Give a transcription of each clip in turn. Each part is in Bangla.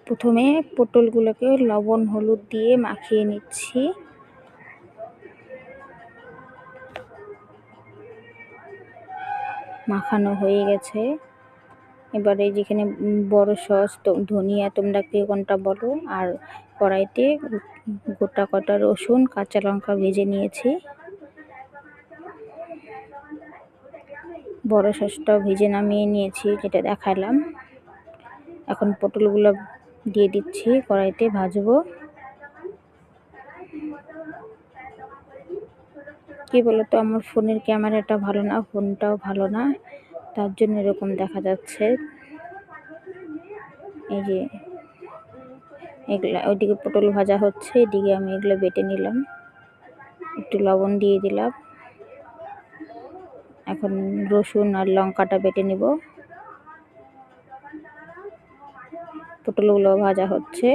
প্রথমে পটলগুলোকে লবণ হলুদ দিয়ে মাখিয়ে নিচ্ছি। মাখানো হয়ে গেছে। এবারে যেখানে বড় সস ধনিয়া তোমরা কে কোনটা বলো, আর কড়াইতে গোটা কটা রসুন কাঁচা লঙ্কা ভেজে নিয়েছি। বড় সসটাও ভেজে নামিয়ে নিয়েছি, যেটা দেখালাম। এখন পটলগুলো দিয়ে দিচ্ছি, কড়াইতে ভাজবো। কি বলতো, আমার ফোনের ক্যামেরাটা ভালো না, ফোনটাও ভালো না, তার জন্য এরকম দেখা যাচ্ছে। এই যে এগুলা ওইদিকে পটল ভাজা হচ্ছে, এদিকে আমি এগুলো বেটে নিলাম, একটু লবণ দিয়ে দিলাম। এখন রসুন আর লঙ্কাটা বেটে নিব। পটলগুলো ভাজা হচ্ছে।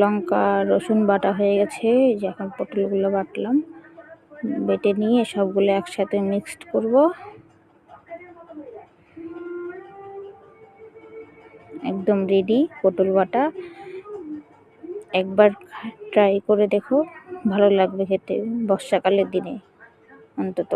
লঙ্কা রসুন বাটা হয়ে গেছে, যে এখন পটলগুলো বাটলাম, বেটে নিয়ে সবগুলো একসাথে মিক্সড করব। একদম রেডি পটল বাটা। একবার ট্রাই করে দেখো, ভালো লাগবে খেতে, বর্ষাকালের দিনে অন্তত।